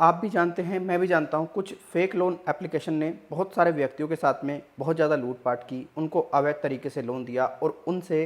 आप भी जानते हैं, मैं भी जानता हूँ, कुछ फेक लोन एप्लीकेशन ने बहुत सारे व्यक्तियों के साथ में बहुत ज़्यादा लूटपाट की, उनको अवैध तरीके से लोन दिया और उनसे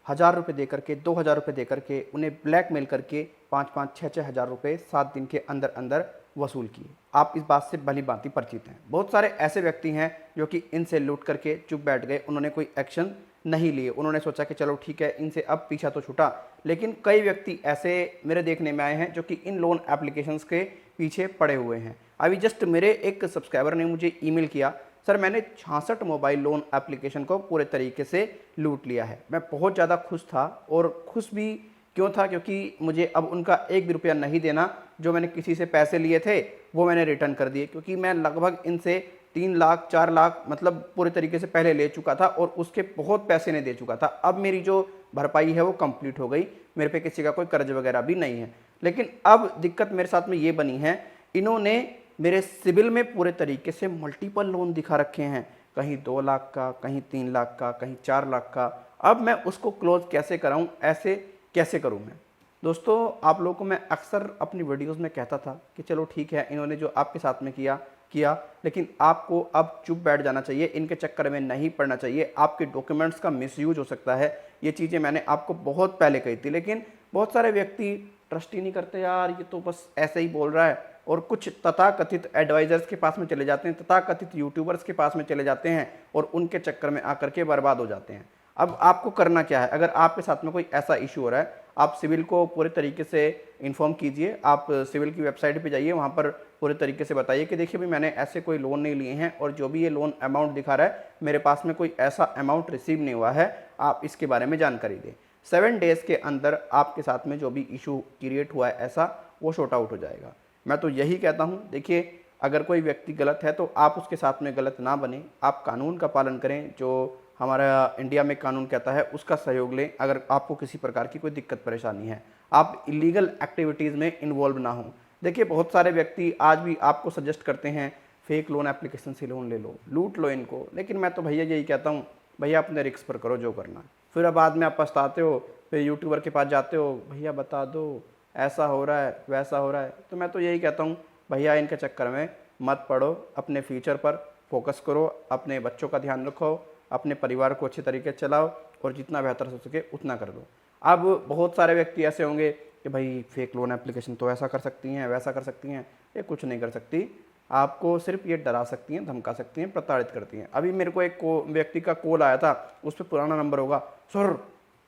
1000 रुपये दे करके, 2000 रुपये दे करके, उन्हें ब्लैकमेल करके 5-5, 6-6 हज़ार रुपये 7 दिन के अंदर अंदर वसूल किए। आप इस बात से भली भांति परिचित हैं। बहुत सारे ऐसे व्यक्ति हैं जो कि इनसे लूट करके चुप बैठ गए, उन्होंने कोई एक्शन नहीं लिए, उन्होंने सोचा कि चलो ठीक है, इनसे अब पीछा तो छूटा। लेकिन कई व्यक्ति ऐसे मेरे देखने में आए हैं जो कि इन लोन एप्लीकेशंस के पीछे पड़े हुए हैं। अभी जस्ट मेरे एक सब्सक्राइबर ने मुझे ईमेल किया, सर मैंने 66 मोबाइल लोन एप्लीकेशन को पूरे तरीके से लूट लिया है। मैं बहुत ज़्यादा खुश था, और खुश भी क्यों था, क्योंकि मुझे अब उनका एक भी रुपया नहीं देना। जो मैंने किसी से पैसे लिए थे वो मैंने रिटर्न कर दिए, क्योंकि मैं लगभग इनसे 3 लाख 4 लाख मतलब पूरे तरीके से पहले ले चुका था और उसके बहुत पैसे नहीं दे चुका था। अब मेरी जो भरपाई है वो कंप्लीट हो गई, मेरे पे किसी का कोई कर्ज वगैरह भी नहीं है। लेकिन अब दिक्कत मेरे साथ में ये बनी है, इन्होंने मेरे सिबिल में पूरे तरीके से मल्टीपल लोन दिखा रखे हैं, कहीं 2 लाख का, कहीं 3 लाख का, कहीं 4 लाख का। अब मैं उसको क्लोज कैसे कराऊं, ऐसे कैसे करूं मैं? दोस्तों, आप लोगों को मैं अक्सर अपनी वीडियोस में कहता था कि चलो ठीक है, इन्होंने जो आपके साथ में किया किया, लेकिन आपको अब चुप बैठ जाना चाहिए, इनके चक्कर में नहीं पड़ना चाहिए। आपके डॉक्यूमेंट्स का मिसयूज हो सकता है। ये चीज़ें मैंने आपको बहुत पहले कही थी, लेकिन बहुत सारे व्यक्ति ट्रस्ट ही नहीं करते, यार ये तो बस ऐसे ही बोल रहा है, और कुछ तथाकथित एडवाइजर्स के पास में चले जाते हैं, तथाकथित यूट्यूबर्स के पास में चले जाते हैं और उनके चक्कर में आकर के बर्बाद हो जाते हैं। अब आपको करना क्या है? अगर आपके साथ में कोई ऐसा इशू हो रहा है, आप सिविल को पूरे तरीके से इन्फॉर्म कीजिए। आप सिविल की वेबसाइट पे जाइए, वहाँ पर पूरे तरीके से बताइए कि देखिए भाई, मैंने ऐसे कोई लोन नहीं लिए हैं, और जो भी ये लोन अमाउंट दिखा रहा है, मेरे पास में कोई ऐसा अमाउंट रिसीव नहीं हुआ है, आप इसके बारे में जानकारी दें। 7 डेज़ के अंदर आपके साथ में जो भी इशू क्रिएट हुआ है ऐसा, वो शॉर्ट आउट हो जाएगा। मैं तो यही कहता हूँ, देखिए अगर कोई व्यक्ति गलत है तो आप उसके साथ में गलत ना बने, आप कानून का पालन करें, जो हमारा इंडिया में कानून कहता है उसका सहयोग लें। अगर आपको किसी प्रकार की कोई दिक्कत परेशानी है, आप इलीगल एक्टिविटीज़ में इन्वॉल्व ना हों। देखिए बहुत सारे व्यक्ति आज भी आपको सजेस्ट करते हैं फेक लोन एप्लीकेशन से लोन ले लो, लूट लो इनको, लेकिन मैं तो भैया यही कहता हूँ, भैया अपने रिस्क पर करो जो करना है। फिर अब बाद में आप पछताते हो, फिर यूट्यूबर के पास जाते हो, भैया बता दो ऐसा हो रहा है वैसा हो रहा है। तो मैं तो यही कहता हूँ, भैया इनके चक्कर में मत पड़ो, अपने फ्यूचर पर फोकस करो, अपने बच्चों का ध्यान रखो, अपने परिवार को अच्छे तरीके से चलाओ, और जितना बेहतर हो सके उतना कर दो। अब बहुत सारे व्यक्ति ऐसे होंगे कि भाई फेक लोन एप्लीकेशन तो ऐसा कर सकती हैं, वैसा कर सकती हैं। ये कुछ नहीं कर सकती, आपको सिर्फ ये डरा सकती हैं, धमका सकती हैं, प्रताड़ित करती हैं। अभी मेरे को एक व्यक्ति का कॉल आया था, उस पर पुराना नंबर होगा, सर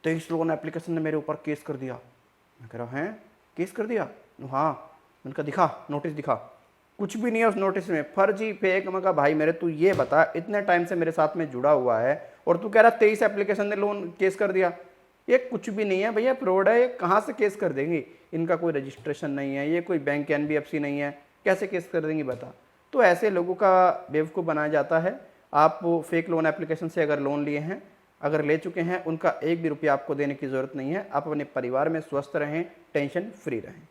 23 लोन एप्लीकेशन ने मेरे ऊपर केस कर दिया। मैं कह रहा हैं केस कर दिया? हाँ। मैंने कहा दिखा, नोटिस दिखा। कुछ भी नहीं है उस नोटिस में, फर्जी फेक। मैं कहा भाई मेरे तू ये बता, इतने टाइम से मेरे साथ में जुड़ा हुआ है और तू कह रहा 23 एप्लीकेशन ने लोन केस कर दिया। ये कुछ भी नहीं है भैया, फ्रॉड है। ये कहाँ से केस कर देंगी? इनका कोई रजिस्ट्रेशन नहीं है, ये कोई बैंक NBFC नहीं है, कैसे केस कर देंगी बता? तो ऐसे लोगों का बेवकूफ़ बनाया जाता है। आप फेक लोन एप्लीकेशन से अगर लोन लिए हैं, अगर ले चुके हैं, उनका एक भी रुपया आपको देने की ज़रूरत नहीं है। आप अपने परिवार में स्वस्थ रहें, टेंशन फ्री रहें।